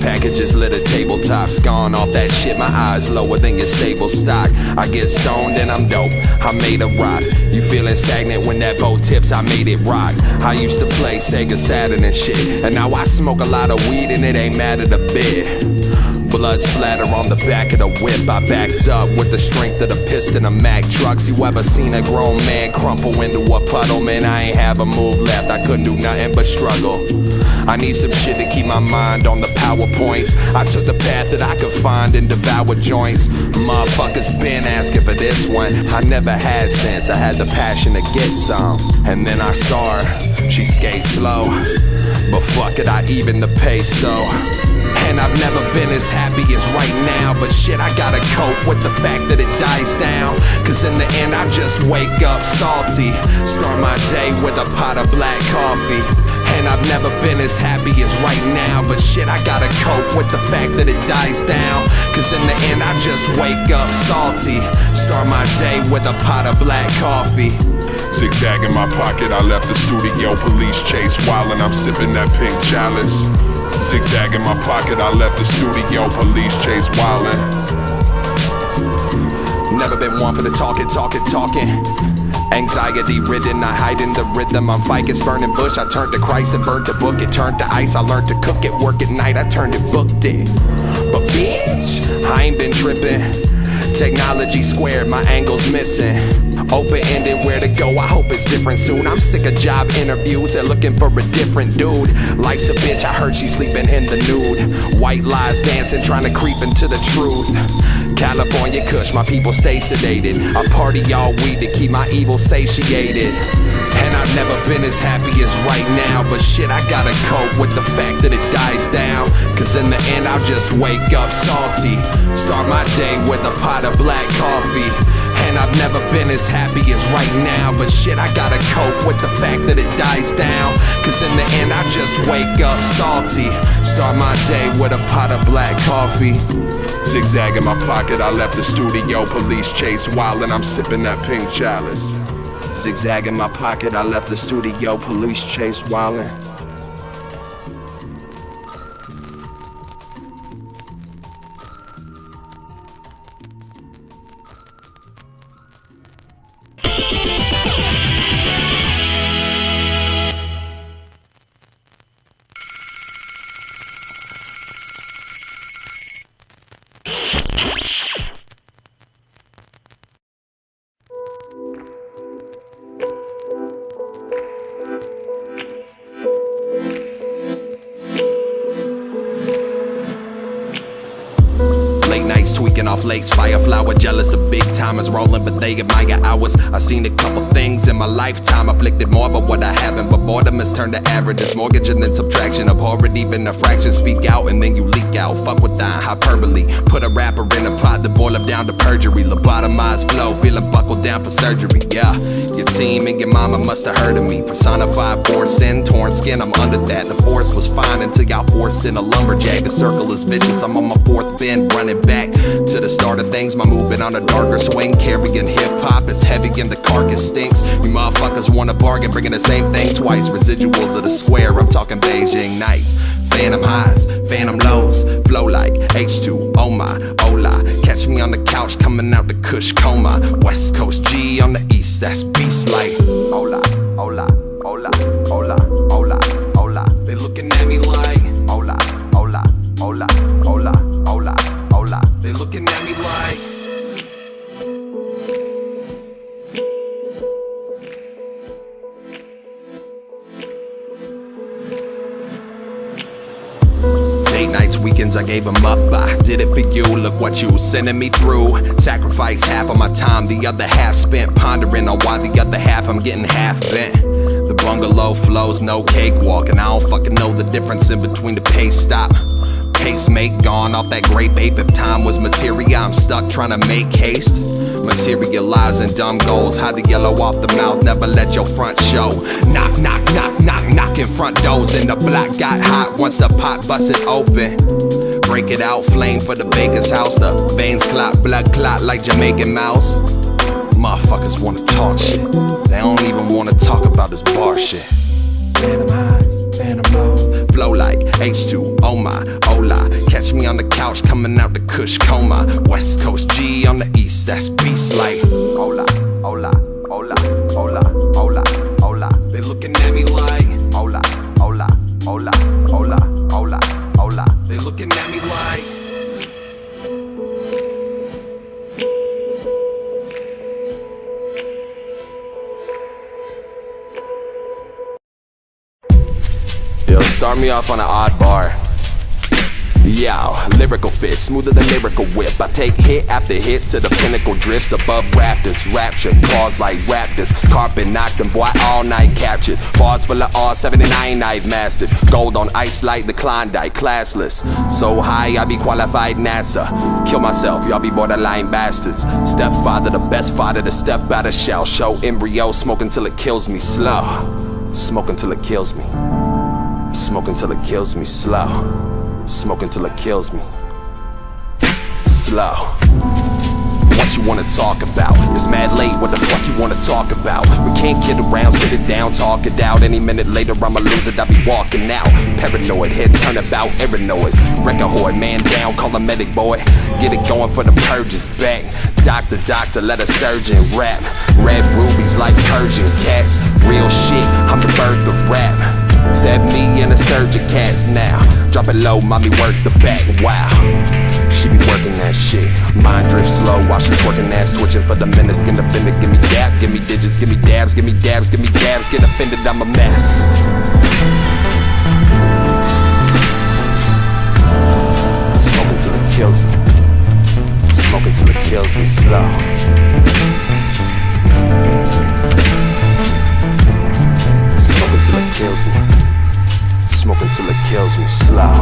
Packages litter tabletops, gone off that shit, my eyes lower than your stable stock. I get stoned and I'm dope, I made a rock. You feeling stagnant when that boat tips, I made it rock. I used to play Sega Saturn and shit, and now I smoke a lot of weed and it ain't mattered a bit. Blood splatter on the back of the whip. I backed up with the strength of the piston of Mack trucks. You ever seen a grown man crumple into a puddle? Man, I ain't have a move left, I couldn't do nothing but struggle. I need some shit to keep my mind on the PowerPoints. I took the path that I could find and devour joints. Motherfuckers been asking for this one. I never had sense, I had the passion to get some. And then I saw her, she skate slow, but fuck it, I even the pace so. And I've never been as happy as right now, but shit, I gotta cope with the fact that it dies down. Cause in the end I just wake up salty, start my day with a pot of black coffee. And I've never been as happy as right now, but shit, I gotta cope with the fact that it dies down. Cause in the end I just wake up salty, start my day with a pot of black coffee. Zigzag in my pocket, I left the studio, police chase wildin', I'm sipping that pink chalice. Zigzag in my pocket, I left the studio, police chase wildin'. Never been one for the talking. Anxiety ridden, I hide in the rhythm. I'm ficus, burning bush, I turned to Christ and burned the book. It turned to ice, I learned to cook it, work at night, I turned it, booked it. But bitch, I ain't been tripping. Technology squared, my angle's missing. Open-ended, where to go, I hope it's different soon. I'm sick of job interviews, they're looking for a different dude. Life's a bitch, I heard she's sleeping in the nude. White lies dancing, trying to creep into the truth. California Kush, my people stay sedated. I party all week to keep my evil satiated. And I've never been as happy as right now, but shit, I gotta cope with the fact that it dies down. Cause in the end I'll just wake up salty, start my day with a pot of black coffee. And I've never been as happy as right now, but shit, I gotta cope with the fact that it dies down. Cause in the end I just wake up salty, start my day with a pot of black coffee. Zigzag in my pocket, I left the studio, police chase wildin', I'm sipping that pink chalice. Zigzag in my pocket, I left the studio, police chase wildin'. Tweaking off lace, fireflower, jealous of big timers rolling, but they admire ours. I seen a couple things in my lifetime, afflicted more, but what I haven't. But boredom has turned to average, it's mortgage and then subtraction. Abhorrent, even a fraction. Speak out and then you leak out. Fuck with that hyperbole. Put a rapper in a pot to boil him down to perjury. Lobotomized flow, feeling buckled down for surgery. Yeah, your team and your mama must have heard of me. Personified force sin, torn skin, I'm under that. The force was fine until y'all forced in a lumberjack. The circle is vicious, I'm on my fourth bend, running back to the start of things, my movement on a darker swing. Carrying hip-hop, it's heavy and the carcass stinks. You motherfuckers wanna bargain, bringing the same thing twice. Residuals of the square, I'm talking Beijing nights. Phantom highs, phantom lows, flow like H2, oh my, hola. Catch me on the couch, coming out the Kush coma. West Coast G on the east, that's beast like hola, hola, hola, hola, hola, hola. They looking at me like hola, hola, hola, hola, hola, hola. They looking at me like nights, weekends, I gave them up. I did it for you, look what you sending me through. Sacrifice half of my time, the other half spent pondering on why the other half I'm getting half bent. The bungalow flows, no cakewalk, and I don't fucking know the difference in between the pace stop. Pacemate gone off that grape ape. If time was materia, I'm stuck trying to make haste. Materializing dumb goals, hide the yellow off the mouth, never let your front show. Knock, knock, knock, knock, knocking front doors, and the block got hot once the pot busted open. break it out. Flame for the baker's house. The veins clot, blood clot like Jamaican mouse. Motherfuckers wanna talk shit. They don't even wanna talk about this bar shit. Phantom eyes, phantom low. Flow like H2, oh my, hola. Catch me on the couch coming out the Kush coma. West Coast G on the east, that's beast like hola, hola, hola, hola, hola, hola. They looking at me like hola, hola, hola, hola, hola, hola. They looking at me like yo, start me off on an odd bar. Yo, lyrical fit, smoother than lyrical whip. I take hit after hit to the pinnacle drifts above rafters. Rapture, claws like raptors. Carpet knocked them, boy, all night captured. Bars full of R79 I've mastered. Gold on ice like the Klondike, classless. So high, I be qualified NASA. Kill myself, y'all be borderline bastards. Stepfather, the best father to step out of shell. Show embryo, smoking till it kills me slow. Smoking till it kills me. Smoking till it kills me slow. Smoking till it kills me slow. What you wanna talk about? It's mad late, what the fuck you wanna talk about? We can't kid around, sit it down, talk it out. Any minute later I'ma lose it, I be walking out. Paranoid, head turn about, error noise. Wreck a horde, man down, call a medic boy. Get it going for the purges, bang. Doctor, doctor, let a surgeon rap. Red rubies like Persian cats. Real shit, I'm the bird, the rap. Stab me and a surgeon cats now. Drop it low, mommy work the back, wow. She be working that shit. Mind drifts slow while she twerking ass, twitching for the minutes. Get offended, give me dap, give me digits, give me dabs, give me dabs, give me dabs. Get offended, I'm a mess. Smoking till it kills me. Smoking till it kills me slow. Smoking till it kills me. Smoking till it kills me slow.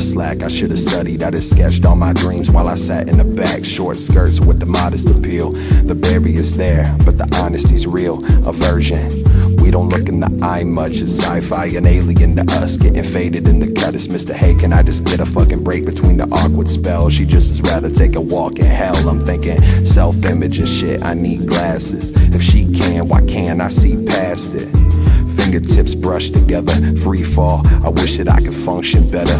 Slack, I should have studied, I just sketched all my dreams while I sat in the back. Short skirts with the modest appeal. The barrier's there, but the honesty's real. Aversion, we don't look in the eye much. It's sci-fi and alien to us. Getting faded in the cut, it's Mr. Hey, can I just get a fucking break between the awkward spells? She just as rather take a walk in hell. I'm thinking self-image and shit, I need glasses. If she can, why can't I see past it? Fingertips brushed together, free fall. I wish that I could function better.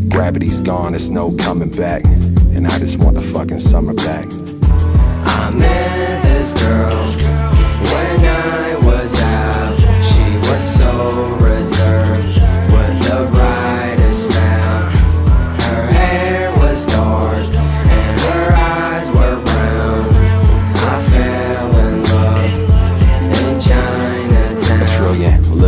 Gravity's gone, there's no coming back. And I just want the fucking summer back. I met this girl when I was out. She was so reserved with the brightest smile. Her hair was dark and her eyes were brown. I fell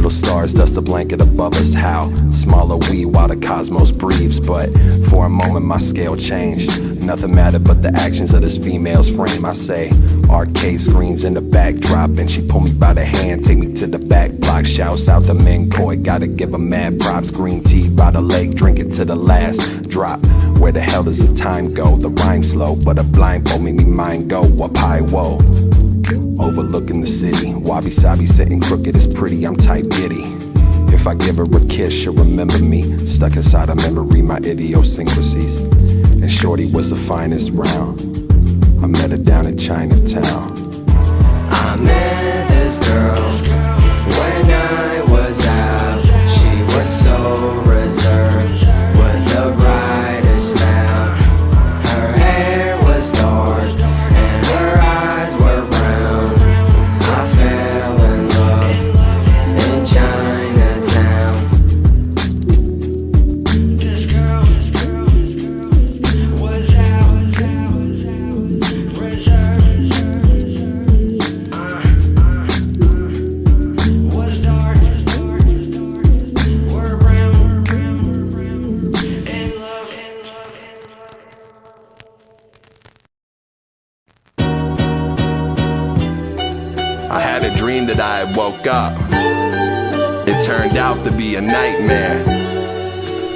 little stars dust a blanket above us. How small are we while the cosmos breathes? But for a moment my scale changed. Nothing mattered but the actions of this female's frame. I say, arcade screens in the backdrop, and she pull me by the hand, take me to the back block. Shouts out to Minkoy, gotta give her mad props. Green tea by the lake, drink it to the last drop. Where the hell does the time go? The rhyme slow, but a blindfold make me mind go up high, whoa. Overlooking the city, wabi sabi sitting crooked is pretty, I'm type giddy. If I give her a kiss, she'll remember me. Stuck inside her memory, my idiosyncrasies. And shorty was the finest round. I met her down in Chinatown. I met this girl when I was out. She was so reserved with the brightest smile. Her hair was dark and her eyes were brown. I fell in love in Chinatown. This girl was out, reserved. Was dark, were brown, in love. I had a dream that I had woke up. It turned out to be a nightmare.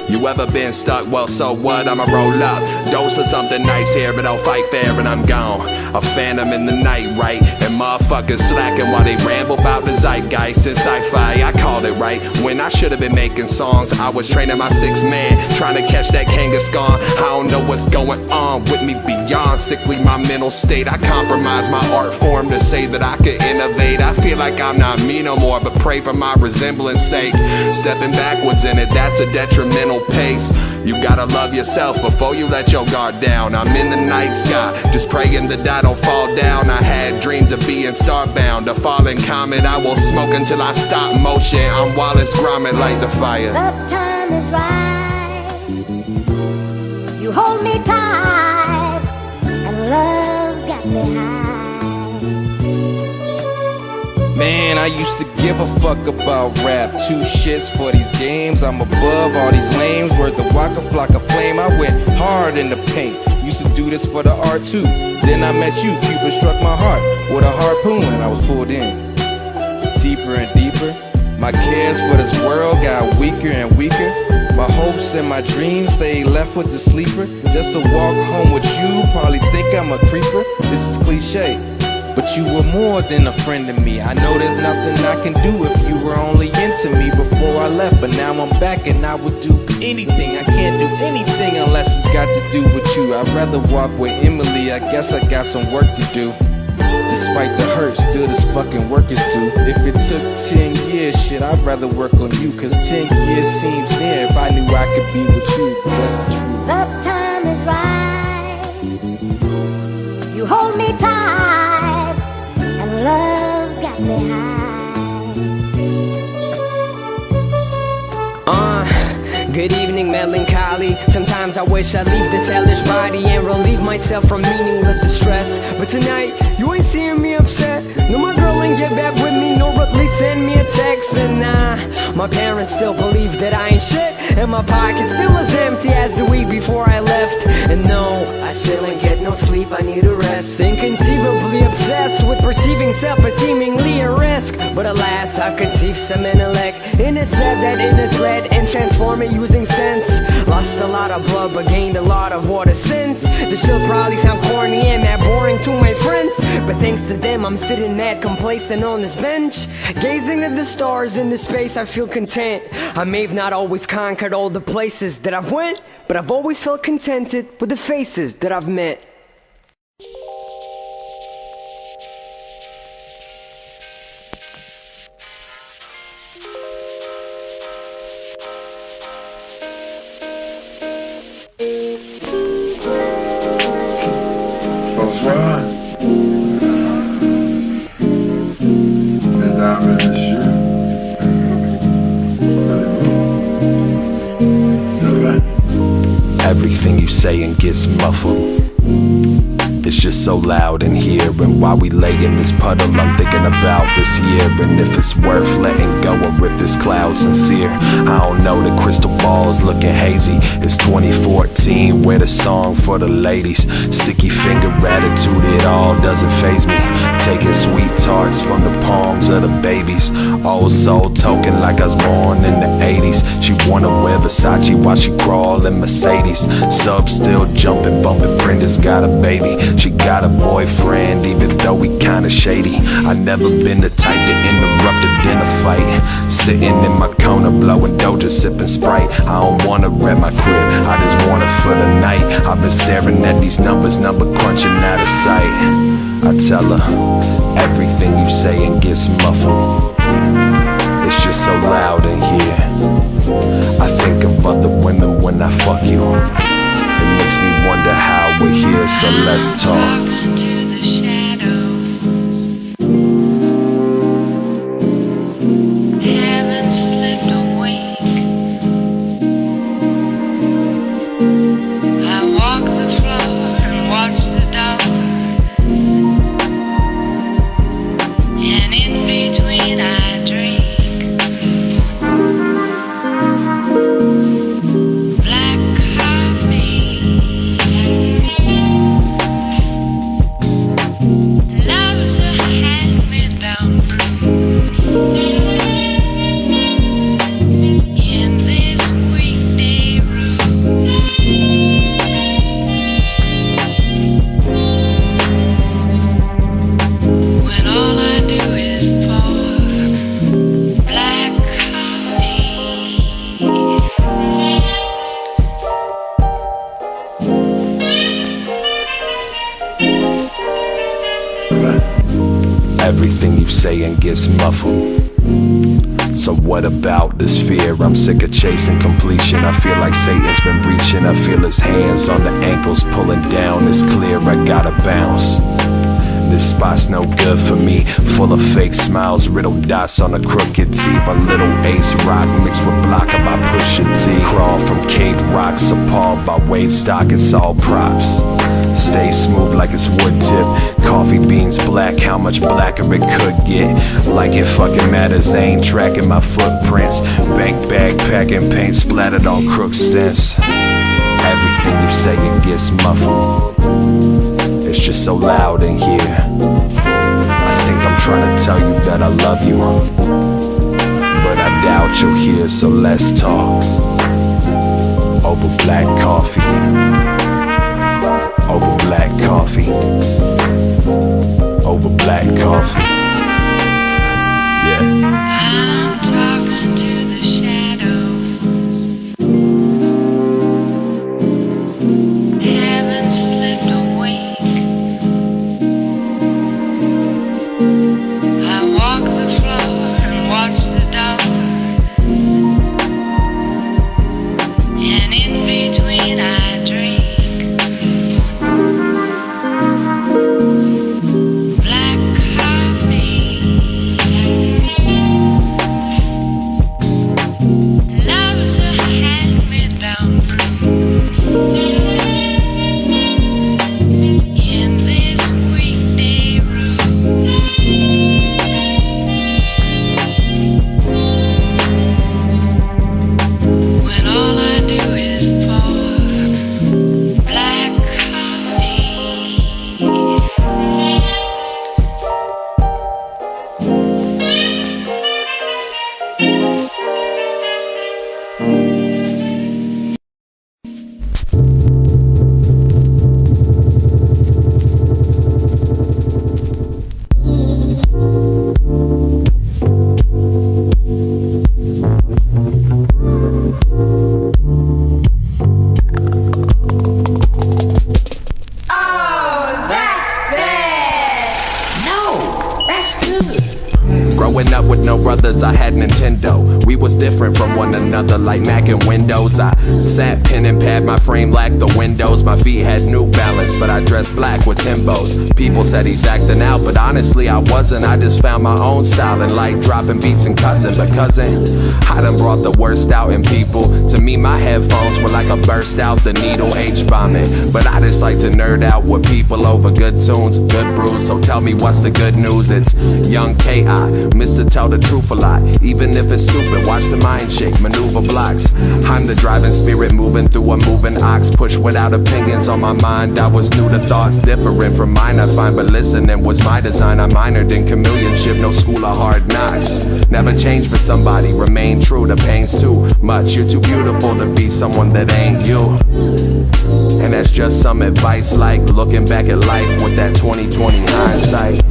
You ever been stuck? Well, so what? I'ma roll up, dose of something nice here, but I'll fight fair and I'm gone. A phantom in the night, right? And motherfuckers slacking while they ramble about the zeitgeist and sci-fi. I called it right when I should have been making songs. I was training my sixth man, trying to catch that Kangaskhan. I don't know what's going on with me beyond sickly my mental state. I compromise my art form to say that I could innovate. I feel like I'm not me no more, but pray for my resemblance sake. Stepping backwards in it, that's a detrimental pace. You gotta love yourself before you let your guard down. I'm in the night sky, just praying that I don't fall down. I had dreams of being starbound, a falling comet. I will smoke until I stop motion. I'm Wallace Gromit, light the fire. The time is right. You hold me tight, and love's got me high. Man, I used to give a fuck about rap. Two shits for these games. I'm above all these lames. Word the waka flock of flame. I went hard in the paint. Used to do this for the art too. Then I met you. Cupid struck my heart with a harpoon, and I was pulled in deeper and deeper. My cares for this world got weaker and weaker. My hopes and my dreams stayed left with the sleeper. Just to walk home with you, probably think I'm a creeper. This is cliche, but you were more than a friend to me. I know there's nothing I can do if you were only into me before I left. But now I'm back and I would do anything. I can't do anything unless it's got to do with you. I'd rather walk with Emily, I guess I got some work to do. Despite the hurt, still this fucking work is due. If it took 10 years, shit, I'd rather work on you. Cause 10 years seems near if I knew I could be with you. But that's the truth. The time is right. You hold me tight, and love's got me high. Good evening, melancholy. Sometimes I wish I'd leave this hellish body and relieve myself from meaningless distress. But tonight, you ain't seeing me upset. No, my girl ain't get back with me, nor at least send me a text. And my parents still believe that I ain't shit, and my pocket still as empty as the week before I left. And no, I still ain't get no sleep, I need a rest. Inconceivably obsessed with perceiving self as seemingly a risk. But alas, I've conceived some intellect, intercept that inner thread and transform it using sense. Lost a lot of blood but gained a lot of water since. This shit'll probably sound corny and that boring to my friends, but thanks to them I'm sitting that complacent on this bench, gazing at the stars in this space. I feel content. I may have not always conquered all the places that I've went, but I've always felt contented with the faces that I've met. Bonsoir. Mesdames et messieurs. Allez-vous? Ça va? Everything you saying gets muffled. It It's just so loud in here. And while we lay in this puddle, I'm thinking about this year, and if it's worth letting go or if this cloud sincere. I don't know, the crystal ball's looking hazy. It's 2014, we're the song for the ladies. Sticky finger attitude, it all doesn't faze me. Taking sweet tarts from the palms of the babies. Old soul token like I was born in the 80s. She wanna wear Versace while she crawl in Mercedes. Sub still jumping, bumping, Brenda's got a baby. She got a boyfriend even though he kinda shady. I never been the type to interrupt a dinner fight. Sitting in my corner blowing Doja, sipping Sprite. I don't wanna rent my crib, I just want it for the night. I've been staring at these numbers, number crunching out of sight. I tell her, everything you saying gets muffled. It's just so loud in here. I think of other women when I fuck you. It makes me wonder how we're here, so let's talk. Everything you saying gets muffled. So what about this fear? I'm sick of chasing completion. I feel like Satan's been reaching. I feel his hands on the ankles pulling down. It's clear I gotta bounce. This spot's no good for me. Full of fake smiles, riddled dots on the crooked teeth. A little ace rock mixed with blocker by Pusha T. Crawl from caved rocks, appalled by weight stock. It's all props. Stay smooth like it's wood tip. Coffee beans black, how much blacker it could get. Like it fucking matters, they ain't tracking my footprints. Bank bag packing, paint splattered on crook stents. Everything you say it gets muffled. It's just so loud in here. I think I'm trying to tell you that I love you, but I doubt you'll hear, so let's talk. Over black coffee. Over black coffee. Over black coffee. Yeah. I'm talking to the shadows. Haven't slept a week. I walk the floor and watch the door. And in between I drink. Black coffee. Growing up with no brothers, I had Nintendo. We was different from one another like Mac and Windows. I sat pen and pad, my frame lacked the windows. My feet had New Balance, but I dressed black with Timbos. People said he's acting out, but honestly I wasn't. I just found my own style and like dropping beats and cussing. But cousin, I done brought the worst out in people. To me my headphones were like a burst out the needle H-bombing. But I just like to nerd out with people over good tunes, good brews. So tell me what's the good news? It's young K.I., Mr. Tell the Truth a lot. Even if it's stupid, watch the mind shake, maneuver blocks. I'm the driving spirit moving through a moving ox. Push without opinions on my mind. I was new to thoughts different from mine, I find. But listening was my design. I minored in chameleonship, no school of hard knocks. Never change for somebody, remain true. The pain's too much, you're too beautiful to be someone that ain't you. And that's just some advice, like looking back at life with that 20/20 hindsight.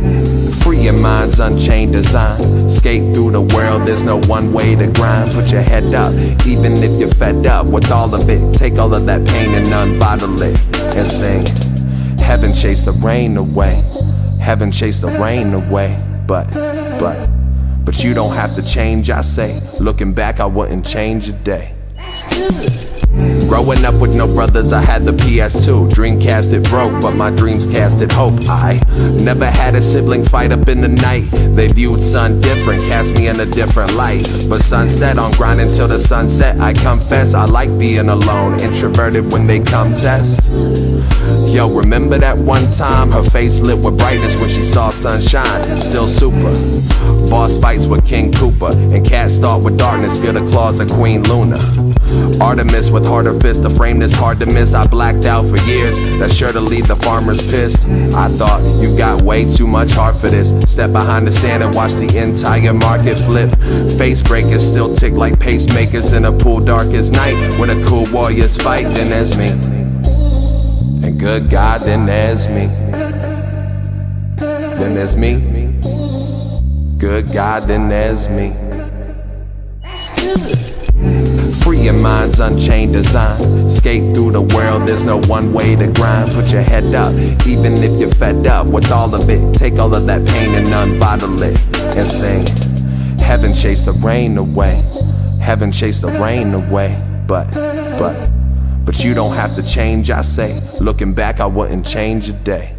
Free your mind's unchained design. Skate through the world, there's no one way to grind. Put your head up, even if you're fed up with all of it. Take all of that pain and unbottle it and sing. Heaven chase the rain away. Heaven chase the rain away. But you don't have to change, I say. Looking back, I wouldn't change a day. Growing up with no brothers, I had the PS2. Dreamcast it broke, but my dreams casted hope. I never had a sibling fight up in the night. They viewed sun different, cast me in a different light. But sunset on grind until the sunset. I confess, I like being alone. Introverted when they come test. Yo, remember that one time her face lit with brightness when she saw sunshine? Still super. Boss fights with King Koopa, and cats start with darkness, feel the claws of Queen Luna. Artemis with harder fists, the frame that's hard to miss. I blacked out for years, that's sure to leave the farmers pissed. I thought you got way too much heart for this. Step behind the stand and watch the entire market flip. Face breakers still tick like pacemakers in a pool dark as night. When a cool warriors fight, then there's me. And good God, then there's me. Then there's me. Good God, then there's me. Free your mind's unchained design. Skate through the world, there's no one way to grind. Put your head up, even if you're fed up with all of it. Take all of that pain and unbottle it and sing. Heaven chase the rain away. Heaven chase the rain away. But you don't have to change, I say. Looking back, I wouldn't change a day.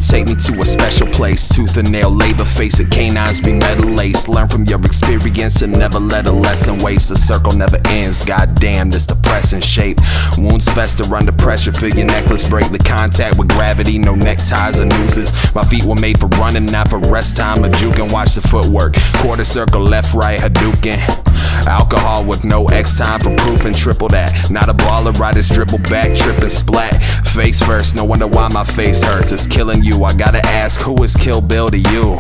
Take me to a special place, tooth and nail labor, face it, canines be metal lace. Learn from your experience and never let a lesson waste. The circle never ends, goddamn this depressing shape. Wounds fester under pressure, feel your necklace break. The contact with gravity, no neckties or nooses. My feet were made for running, not for rest time or juking. Watch the footwork, quarter circle, left, right, Hadouken. Alcohol with no X time for proof and triple that. Not a baller, I just dribble back, trip and splat. Face first, no wonder why my face hurts. It's killing you, I gotta ask, who is Kill Bill to you?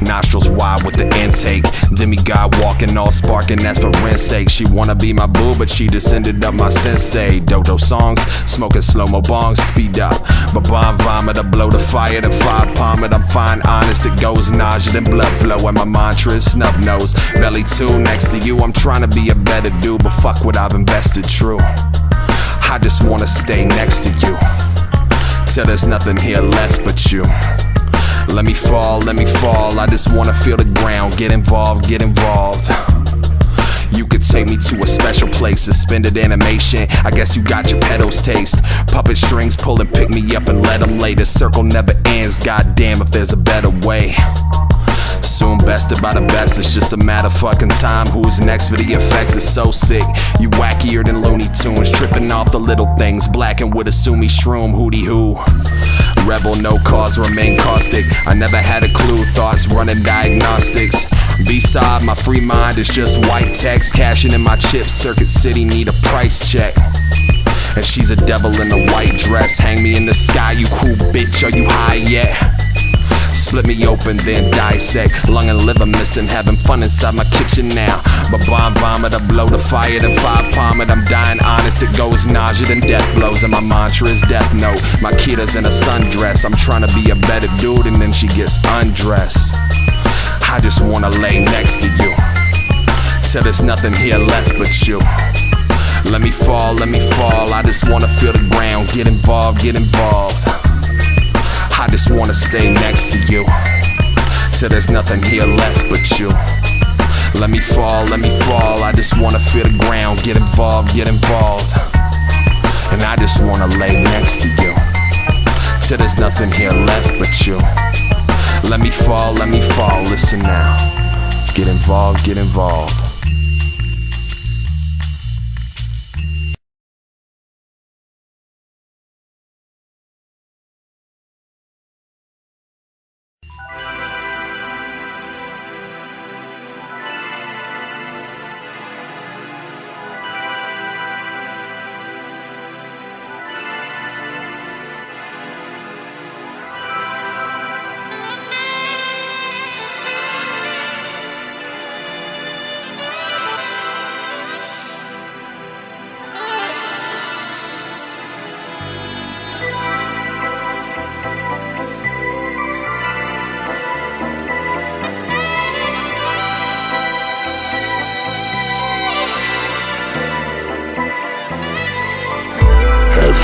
Nostrils wide with the intake. Demigod walking all sparking, that's for rent's sake. She wanna be my boo, but she descended up my sensei. Dodo songs, smoking slow-mo bongs, speed up. But bomb vomit, I blow the fire, then fire palm it. I'm fine, honest, it goes nausea, then blood flow. And my mantra is snub nose, belly two next to you. I'm trying to be a better dude, but fuck what I've invested, true. I just wanna stay next to you, till there's nothing here left but you. Let me fall, I just wanna feel the ground. Get involved, get involved. You could take me to a special place, suspended animation. I guess you got your pedals taste. Puppet strings pull and pick me up and let them lay. The circle never ends, goddamn if there's a better way. Soon bested by the best, it's just a matter of fucking time. Who's next for the effects is so sick. You wackier than Looney Tunes, tripping off the little things. Blacking with a sumi shroom, hootie hoo. rebel, no cause, remain caustic. I never had a clue, thoughts running diagnostics. Beside my free mind is just white text. Cashing in my chips, Circuit City need a price check. And she's a devil in a white dress. Hang me in the sky, you cool bitch, are you high yet? Split me open, then dissect. Lung and liver missing, having fun inside my kitchen now. But bomb vomit, I blow the fire, then 5 palm it. I'm dying honest, it goes nausea, then death blows. And my mantra is death note. My kidda's in a sundress. I'm trying to be a better dude, and then she gets undressed. I just wanna lay next to you, till there's nothing here left but you. Let me fall, I just wanna feel the ground. Get involved, get involved. I just wanna stay next to you, till there's nothing here left but you. Let me fall, I just wanna feel the ground. Get involved, get involved. And I just wanna lay next to you, till there's nothing here left but you. Let me fall, listen now. Get involved, get involved.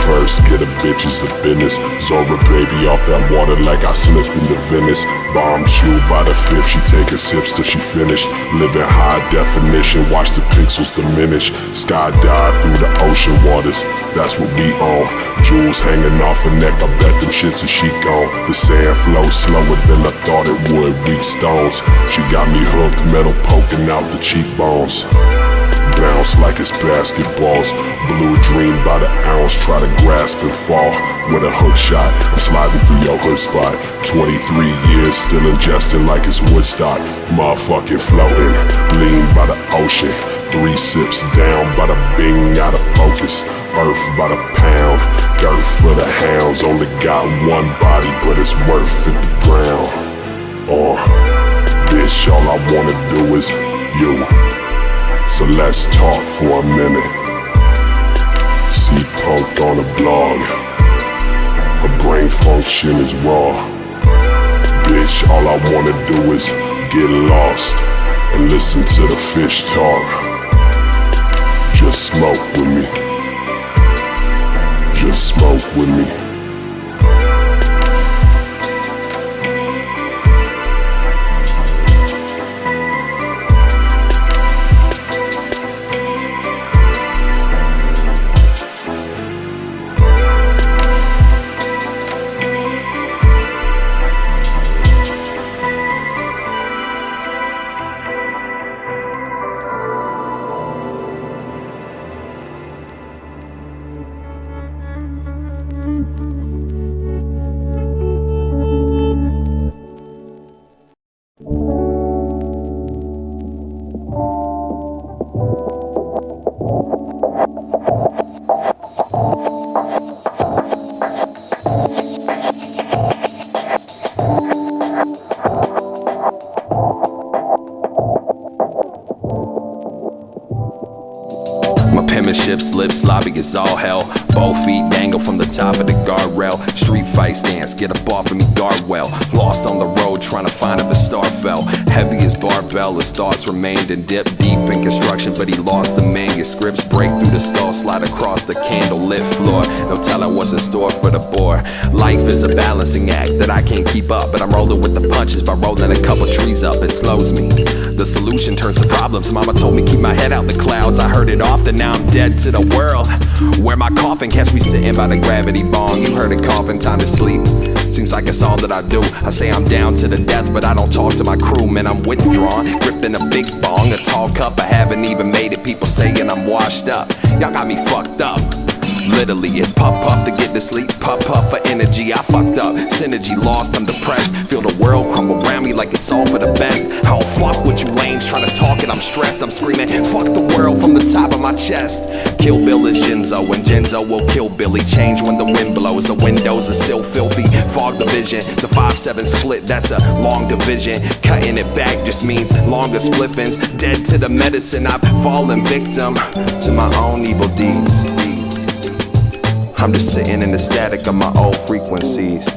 First, get a bitch is a business. Zorba baby off that water like I slipped into Venice. Bomb chew by the fifth, she taking sips till she finished. Living high definition, watch the pixels diminish. Skydive through the ocean waters, that's what we on. Jewels hanging off her neck, I bet them shits is she gone. The sand flows slower than I thought it would, weak stones. She got me hooked, metal poking out the cheekbones. Bounce like it's basketballs. Blue dream by the ounce, try to grasp and fall. With a hook shot, I'm sliding through your hood spot. 23 years, still ingesting like it's Woodstock. Motherfucking floating, lean by the ocean. 3 sips down by the bing, out of focus. Earth by the pound, dirt for the hounds. Only got one body, but it's worth 50 grand. Bitch, all I wanna do is you. So let's talk for a minute. See Punk on the blog. Her brain function is raw. Bitch, all I wanna do is get lost and listen to the fish talk. Just smoke with me. Just smoke with me. Penmanship slips, sloppy as all hell. Both feet dangle from the top of the guardrail. Street fight stance, get up off of me, guard well. Lost on the road, trying to find if a star fell. Heavy as barbell, his thoughts remained and dipped deep in construction, but he lost the manuscripts. Break through the skull, slide across the candle-lit floor. No telling what's in store for the boar. Life is a balancing act that I can't keep up, but I'm rolling with the punches by rolling a couple trees up. It slows me. The solution turns to problems. Mama told me keep my head out the clouds. I heard it often, now I'm dead to the world. Where my coffin, catch me sitting by the gravity bong. You heard it coughing, time to sleep. Seems like it's all that I do. I say I'm down to the death, but I don't talk to my crew. Man, I'm withdrawn, gripping a big bong, a tall cup. I haven't even made it, people saying I'm washed up. Y'all got me fucked up. Literally, it's puff puff to get to sleep, puff puff for energy. I fucked up, synergy lost, I'm depressed. Feel the world crumble around me like it's all for the best. I don't fuck with you lames trying to talk it, I'm stressed. I'm screaming, fuck the world from the top of my chest. Kill Bill is Genzo, and Genzo will kill Billy. Change when the wind blows, the windows are still filthy. Fog the vision, the 5-7 split, that's a long division. Cutting it back just means longer spliffings. Dead to the medicine, I've fallen victim to my own evil deeds. I'm just sitting in the static of my old frequencies.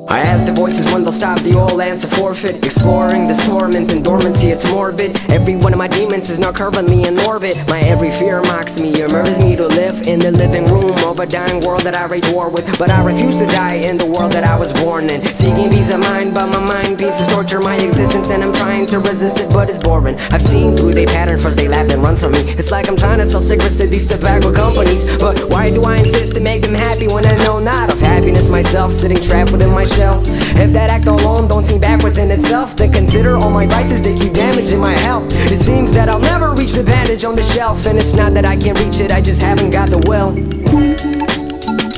I ask the voices when they'll stop, the old answer forfeit. Exploring this torment and dormancy, it's morbid. Every one of my demons is now currently in orbit. My every fear mocks me, it murders me to live in the living room of a dying world that I rage war with. But I refuse to die in the world that I was born in. Seeking peace of mind, but my mind pieces torture my existence, and I'm trying to resist it, but it's boring. I've seen through their pattern, first they laugh and run from me. It's like I'm trying to sell cigarettes to these tobacco companies. But why do I insist to make them happy when I know not of happiness myself, sitting trapped within my shell? If that act alone don't seem backwards in itself, then consider all my vices, they keep damaging my health. It seems that I'll never reach the vantage on the shelf, and it's not that I can't reach it, I just haven't got the will.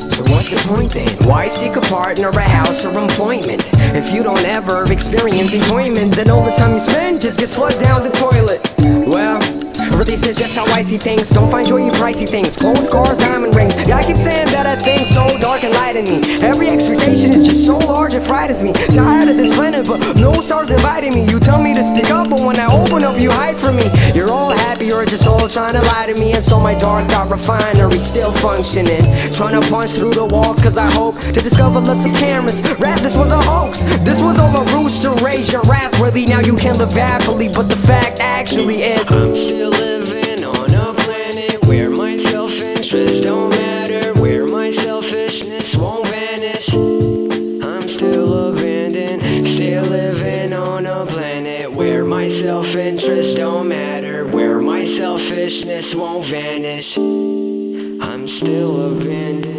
So what's the point then? Why seek a partner, a house, or employment? If you don't ever experience enjoyment, then all the time you spend just gets flushed down the toilet. Well, really this is just how I see things. Don't find joy in pricey things, clothes, cars, diamond rings. Yeah, I keep saying that I think so dark and light in me. Every expectation is just so large it frightens me. Tired of this planet, but no stars inviting me. You tell me to speak up, but when I open up you hide from me. You're all happy, you're just all trying to lie to me. And so my dark thought refinery still functioning, trying to punch through the walls, cause I hope to discover lots of cameras. Rap, this was a hoax, this was all a ruse to raise your wrath. Really, now you can live happily, but the fact actually is I'm still living on a planet where my self-interest don't matter, where my selfishness won't vanish. I'm still abandoned, still living on a planet where my self-interest don't matter, where my selfishness won't vanish. I'm still abandoned.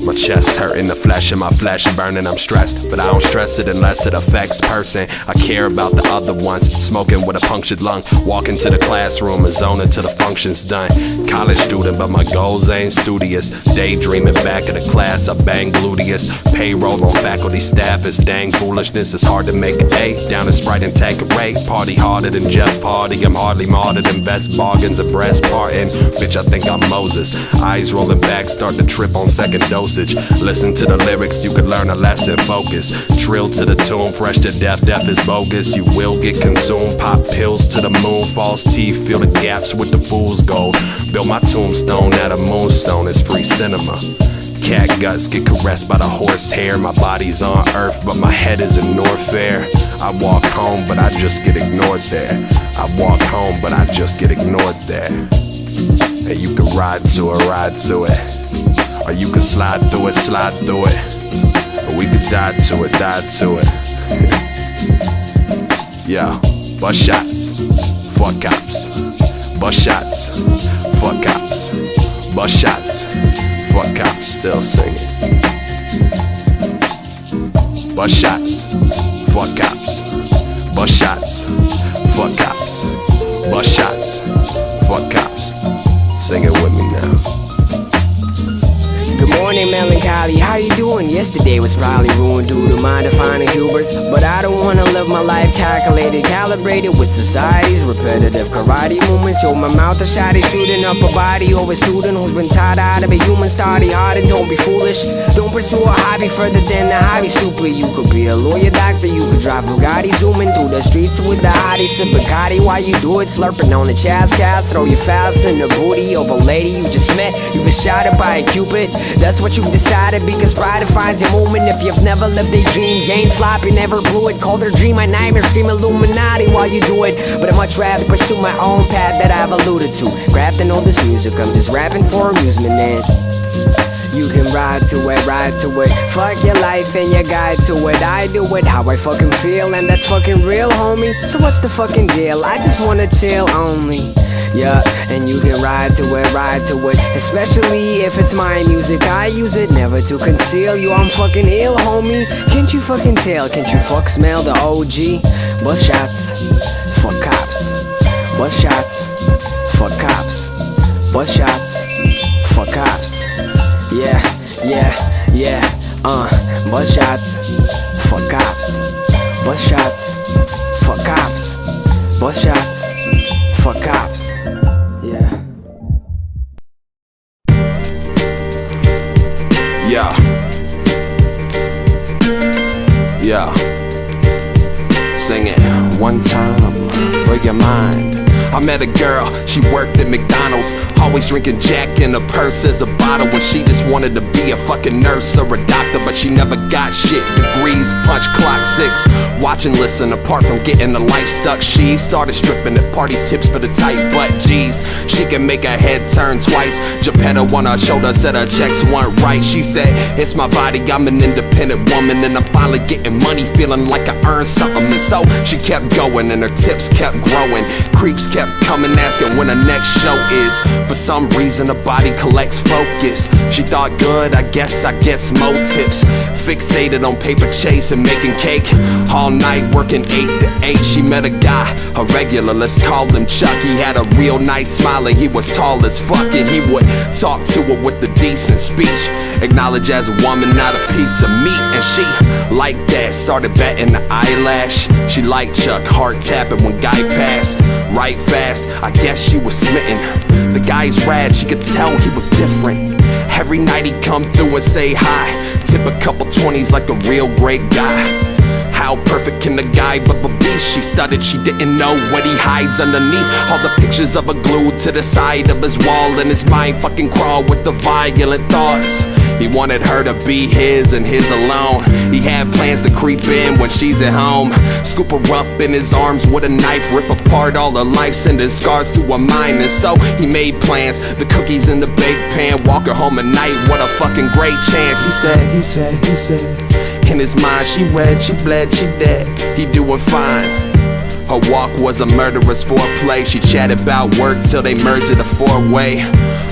My chest hurting, the flesh in my flesh burning, I'm stressed. But I don't stress it unless it affects person. I care about the other ones, smoking with a punctured lung. Walking to the classroom and zoning till the function's done. College student, but my goals ain't studious. Daydreaming back at the class, I bang gluteus. Payroll on faculty staff is dang foolishness. It's hard to make an A down in Sprite and Tanqueray. Party harder than Jeff Hardy, I'm hardly martyred than best bargains and breast parting. Bitch, I think I'm Moses. Eyes rolling back, start to trip on second dosage. Listen to the lyrics, you could learn a lesson, focus. Trill to the tune, fresh to death, death is bogus. You will get consumed, pop pills to the moon. False teeth, fill the gaps with the fool's gold. Build my tombstone at a moonstone, it's free cinema. Cat guts get caressed by the horse hair. My body's on earth, but my head is in North Fair. I walk home, but I just get ignored there. I walk home, but I just get ignored there. And you can ride to it. Or you can slide through it. Or we could die to it. Yeah, bust shots, fuck cops. Bust shots, fuck cops. Bust shots, fuck cops. Still singing. Bust shots, fuck cops. Bust shots, fuck cops. Bust shots, fuck cops. Sing it with me now. Good morning melancholy, how you doing? Yesterday was probably ruined due to my defining hubris. But I don't wanna live my life calculated, calibrated with society's repetitive karate movements. Yo, my mouth is shoddy, shooting up a body over a student who's been taught how to be human. Study hard and don't be foolish. Don't pursue a hobby further than the hobby stupid. You could be a lawyer, doctor, you could drive Bugatti, zooming through the streets with the hottie, sip Bacardi while you do it, slurping on the chaz cast. Throw your fouls in the booty of a lady you just met. You've been shot at by a cupid. That's what you've decided, because pride defines your movement. If you've never lived a dream, gain sloppy, never blew it. Call their dream my nightmare, scream Illuminati while you do it. But I'd much rather pursue my own path that I've alluded to. Grafting all this music, I'm just rapping for amusement, and you can ride to it, ride to it. Fuck your life and your guide to it. I do it how I fucking feel, and that's fucking real, homie. So what's the fucking deal? I just wanna chill only. Yeah, and you can ride to it, ride to it. Especially if it's my music, I use it never to conceal you. I'm fucking ill, homie. Can't you fucking tell? Can't you fuck smell the OG? Bust shots, fuck cops. Bust shots, fuck cops. Bust shots, fuck cops. Yeah, yeah, yeah, bust shots, fuck cops. Bust shots, fuck cops. Bust shots, fuck cops. Yeah. Yeah. Yeah. Sing it one time for your mind. I met a girl, she worked at McDonald's, always drinking Jack in her purse as a bottle, when she just wanted to be a fucking nurse or a doctor, but she never got shit. Degrees, punch clock 6, watch and listen. Apart from getting the life stuck, she started stripping at parties, tips for the tight butt. Jeez, she can make her head turn twice. Geppetto on her shoulder said her checks weren't right. She said, it's my body, I'm an independent woman, and I'm finally getting money, feeling like I earned something. And so she kept going and her tips kept growing. Creeps kept coming asking when her next show is. For some reason her body collects focus. She thought good, I guess more tips. Fixated on paper chase and making cake. All night working 8 to 8. She met a guy, a regular, let's call him Chuck. He had a real nice smile and he was tall as fuck, and he would talk to her with a decent speech. Acknowledge as a woman, not a piece of meat. And she, like that, started batting the eyelash. She liked Chuck, heart tapping when guy passed. Right fast, I guess she was smitten. The guy's rad, she could tell he was different. Every night he'd come through and say hi, tip a couple 20s like a real great guy. How perfect can a guy but be? She stuttered, she didn't know what he hides underneath. All the pictures of her glued to the side of his wall, and his mind fucking crawled with the violent thoughts. He wanted her to be his and his alone. He had plans to creep in when she's at home, scoop her up in his arms with a knife, rip apart all her life, sending scars to her mind. And so he made plans, the cookies in the bake pan, walk her home at night, what a fucking great chance. He said in his mind, she read, she bled, she dead, he doing fine. Her walk was a murderous foreplay. She chatted about work till they merged at a 4-way.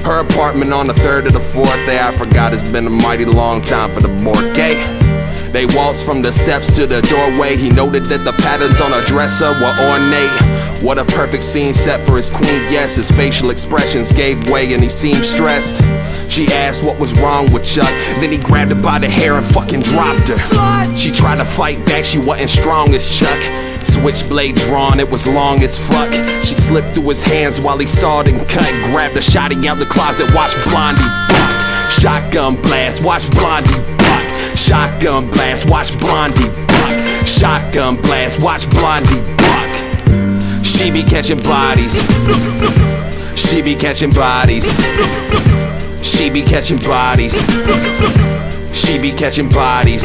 Her apartment on the 3rd or the 4th day, I forgot, it's been a mighty long time for the Borgay. They waltzed from the steps to the doorway. He noted that the patterns on her dresser were ornate. What a perfect scene set for his queen, yes. His facial expressions gave way and he seemed stressed. She asked what was wrong with Chuck, then he grabbed her by the hair and fucking dropped her. Slut! She tried to fight back, she wasn't strong as Chuck. Switchblade drawn, it was long as fuck. She slipped through his hands while he sawed and cut. Grabbed the shotty out the closet, watch Blondie buck. Shotgun blast, watch Blondie buck. Shotgun blast, watch Blondie buck. Shotgun blast, watch Blondie buck. She be catching bodies. She be catching bodies. She be catching bodies. She be catching bodies.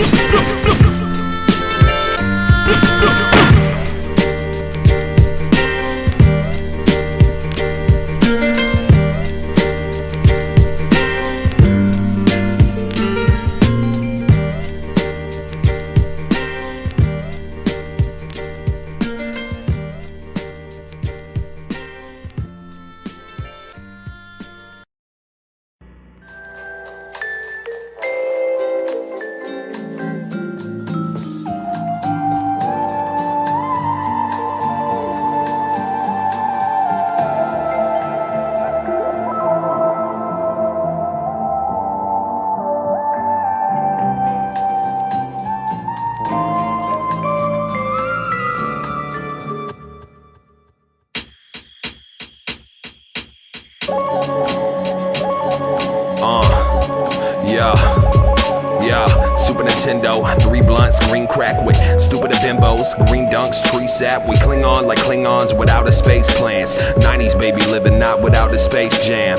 limbo. 3 blunts, green crack with stupid bimbos. Green dunks, tree sap. We cling on like Klingons without a space plans. 90s baby living not without a Space Jam.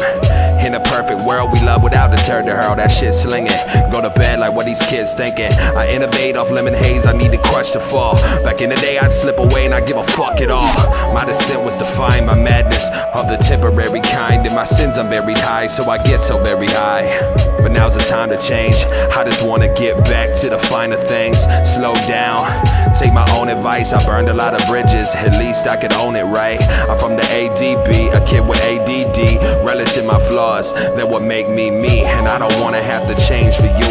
In a perfect world, we love without the turd to hurl. That shit slinging. Go to bed like what these kids thinking. I innovate off lemon haze, I need to crush to fall. Back in the day, I'd slip away and I'd give a fuck at all. My descent was defined by madness of the temporary kind. In my sins, I'm buried high, so I get so very high. But now's the time to change. I just wanna get back to the finer things. Slow down, take my own advice. I burned a lot of bridges, at least I could own it, right? I'm from the ADB, a kid with ADD. Relish in my flaws, that what make me me. And I don't wanna have to change for you.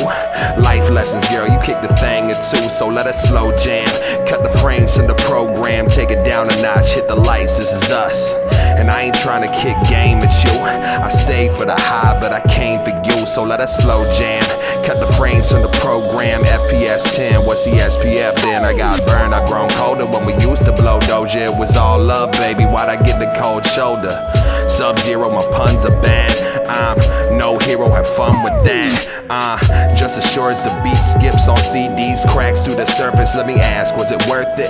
Life lessons, girl, you kick the thing or two, so let us slow jam. Cut the frames in the program, take it down a notch, hit the lights, this is us. And I ain't trying to kick game at you. I stayed for the high, but I came for you, so let us slow jam. Cut the frames in the program, FPS 10, what's the SPF then? I got burned, I grown colder when we used to blow Doja. It was all love, baby, why'd I get the cold shoulder? Sub-Zero, my puns are bad. I'm no hero, have fun with that. Just as sure as the beat skips on CDs, cracks through the surface, let me ask, was it worth it?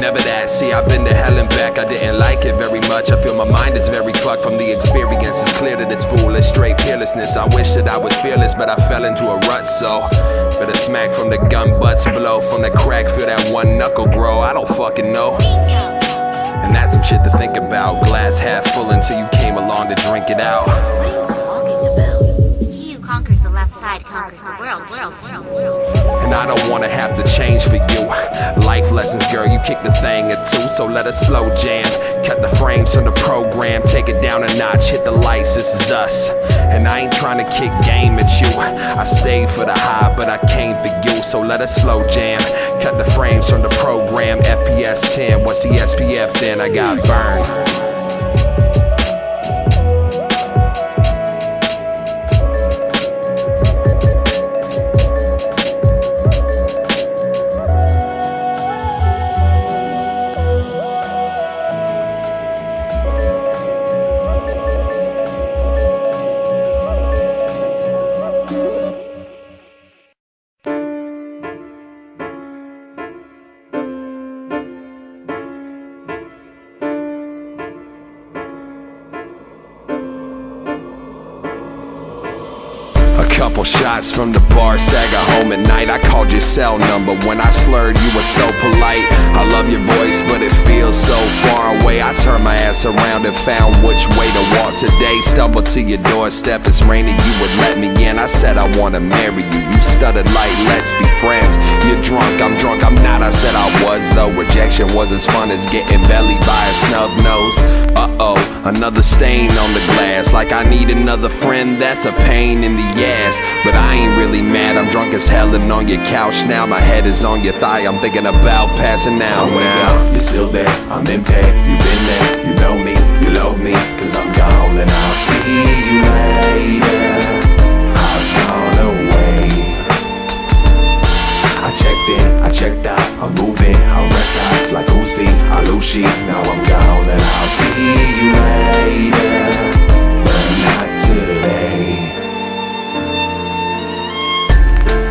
Never that, see I've been to hell and back, I didn't like it very much. I feel my mind is very fucked from the experience. It's clear that it's foolish, straight peerlessness. I wish that I was fearless, but I fell into a rut, so better smack from the gun butts, blow from the crack, feel that one knuckle grow, I don't fucking know. And that's some shit to think about. Glass half full until you came along to drink it out. He who conquers the left side conquers the world. And I don't wanna have to change for you. Life lessons, girl, you kick the thing or two, so let us slow jam. Cut the frames on the program, take it down a notch, hit the lights, this is us. And I ain't trying to kick game at you. I stayed for the high, but I came for you, so let us slow jam. Cut the frames from the program, FPS 10, what's the SPF then? I got burned. Couple shots from the bar, stagger home at night. I called your cell number when I slurred, you were so polite. I love your voice, but it feels so far away. I turned my ass around and found which way to walk today. Stumbled to your doorstep, it's raining, you would let me in. I said I wanna marry you, you stuttered like let's be friends. You're drunk, I'm not, I said I was though. Rejection was as fun as getting bellied by a snub nose. Uh-oh, another stain on the glass, like I need another friend, that's a pain in the ass. But I ain't really mad, I'm drunk as hell and on your couch now. My head is on your thigh, I'm thinking about passing out now. You're still there, I'm impact, you've been there, you know me, you love me, cause I'm gone and I'll see you later. I've gone away. I checked in, I checked out, I'm moving, I records like Uzi, Alushi. Now I'm gone and I'll see you later, but not today.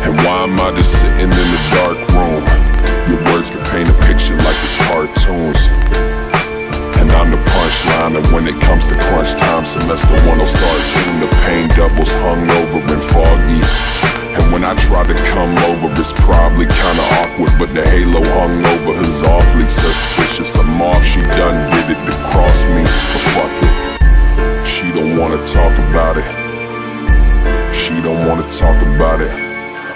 And why am I just sitting in the dark room? Your words can paint a picture like it's cartoons. And I'm the punchline, and when it comes to crunch time, semester 1 will start soon. The pain doubles, hungover and foggy. And when I try to come over, it's probably kinda awkward, but the halo hung over her's awfully suspicious. I'm off, she done did it to cross me, but fuck it. She don't wanna talk about it. She don't wanna talk about it.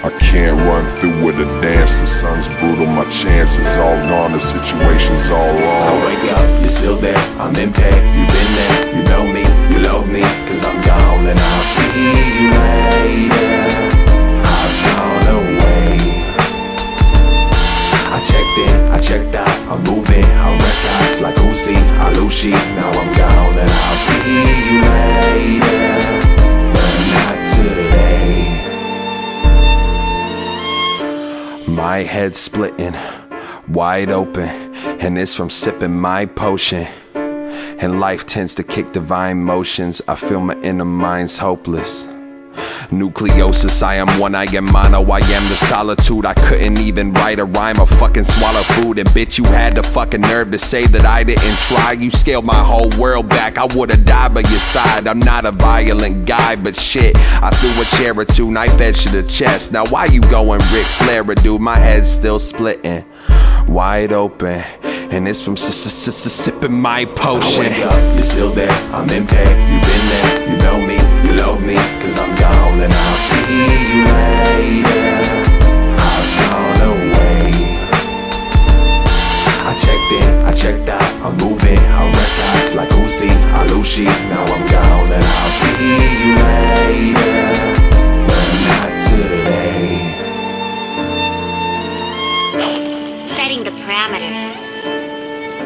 I can't run through with a dance, the sun's brutal, my chances all gone, the situation's all wrong. I wake up, you're still there, I'm impact, you've been there, you know me, you love me, cause I'm gone and I'll see you later. I've gone away. I checked in, I checked out, I'm moving, I records like Uzi, Alushi. Now I'm gone and I'll see you later, but not today. My head splitting, wide open, and it's from sipping my potion. And life tends to kick divine motions, I feel my inner mind's hopeless. Nucleosis, I am one, I am mono, I am the solitude. I couldn't even write a rhyme or fucking swallow food. And bitch, you had the fucking nerve to say that I didn't try. You scaled my whole world back, I would've died by your side. I'm not a violent guy, but shit, I threw a chair or two, knife edge to the chest. Now why you going Ric Flair, dude? My head's still splitting, wide open. And it's from sipping my potion. I wake up, you're still there, I'm in pain. You've been there, you know me, you love me. Cause I'm gone and I'll see you later. I've gone away. I checked in, I checked out, I'm moving. I records like Uzi, Alushi. Now I'm gone and I'll see you later. But not today. Setting the parameters.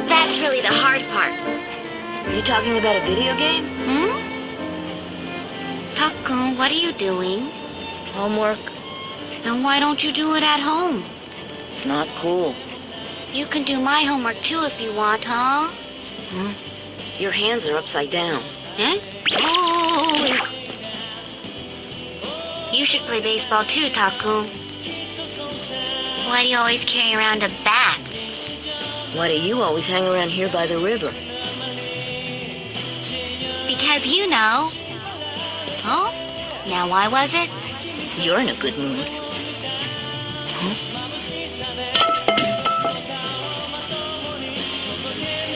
That's really the hard part. Are you talking about a video game? Taku, what are you doing? Homework? Then why don't you do it at home? It's not cool. You can do my homework too if you want, huh? Your hands are upside down. Huh? Oh. You should play baseball too, Taku. Why do you always carry around a bat? Why do you always hang around here by the river? Because you know. Oh? Now why was it? You're in a good mood.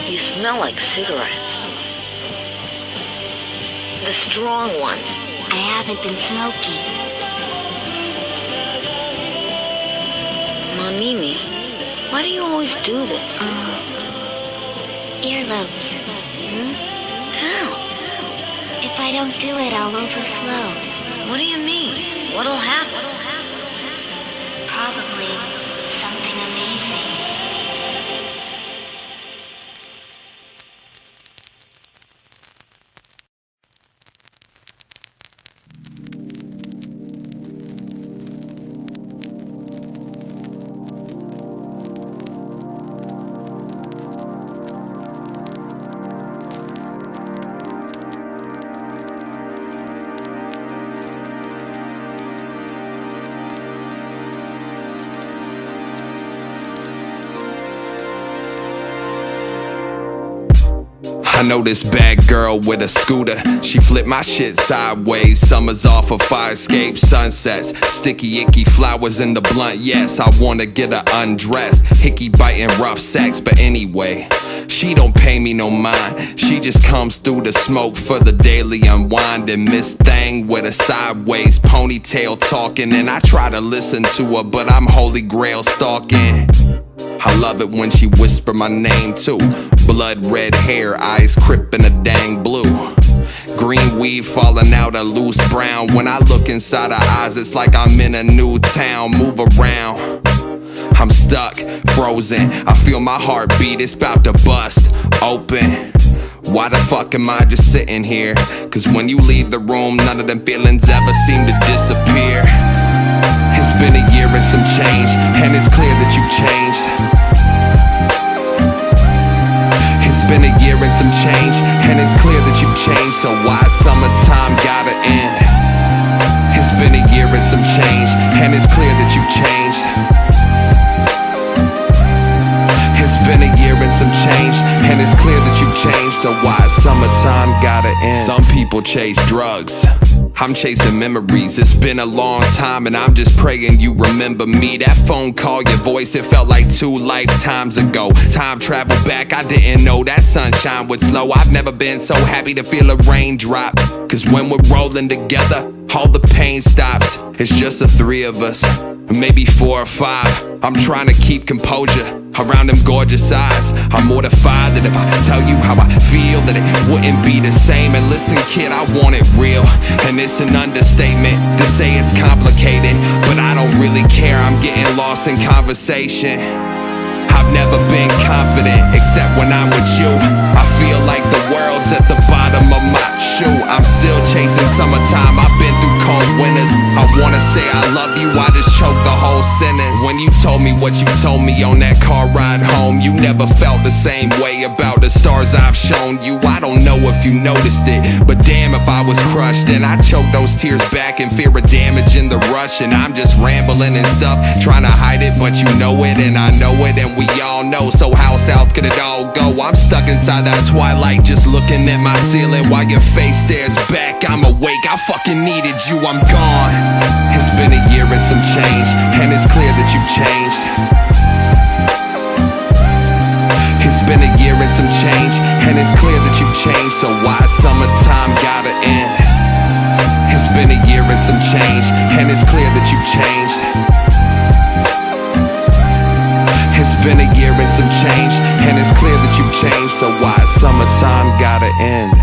You smell like cigarettes. The strong ones. I haven't been smoking. Mimi, why do you always do this? Earlobes. How? If I don't do it, I'll overflow. What do you mean? What'll happen? Probably something amazing. I know this bad girl with a scooter. She flipped my shit sideways. Summers off of fire escape, sunsets, sticky icky flowers in the blunt. Yes, I wanna get her undressed, hickey biting rough sex. But anyway, she don't pay me no mind. She just comes through the smoke for the daily unwind. And Miss Thang with a sideways ponytail talking, and I try to listen to her, but I'm holy grail stalking. I love it when she whisper my name too. Blood red hair, eyes crippin' a dang blue. Green weave falling out a loose brown. When I look inside her eyes, it's like I'm in a new town. Move around, I'm stuck, frozen. I feel my heartbeat, it's about to bust open. Why the fuck am I just sitting here? Cause when you leave the room, none of them feelings ever seem to disappear. It's been a year and some change, and it's clear that you changed. It's been a year and some change, and it's clear that you changed. So why summertime gotta end? It's been a year and some change, and it's clear that you changed. It's been a year and some change, and it's clear that you changed. So why summertime gotta end? Some people chase drugs, I'm chasing memories. It's been a long time and I'm just praying you remember me. That phone call, your voice, it felt like 2 lifetimes ago. Time travel back, I didn't know that sunshine would slow. I've never been so happy to feel a raindrop. Cause when we're rolling together, all the pain stops. It's just the 3 of us, maybe 4 or 5. I'm trying to keep composure around them gorgeous eyes. I'm mortified that if I tell you how I feel, that it wouldn't be the same. And listen kid, I want it real, and it's an understatement to say it's complicated, but I don't really care. I'm getting lost in conversation. I've Never been confident, except when I'm with you. I feel like the world's at the bottom of my shoe. I'm still chasing summertime, I've been through cold winters. I wanna say I love you, I just choked the whole sentence. When you told me what you told me on that car ride home, you never felt the same way about the stars I've shown you. I don't know if you noticed it, but damn if I was crushed. And I choked those tears back in fear of damage in the rush. And I'm just rambling and stuff, trying to hide it, but you know it and I know it and we all know. So how south could it all go? I'm stuck inside that twilight, just looking at my ceiling while your face stares back. I'm awake, I fucking needed you, I'm gone. It's been a year and some change, and it's clear that you've changed. It's been a year and some change, and it's clear that you've changed. So why summertime gotta end? It's been a year and some change, and it's clear that you've changed. It's been a year and some change, and it's clear that you've changed. So why summertime gotta end?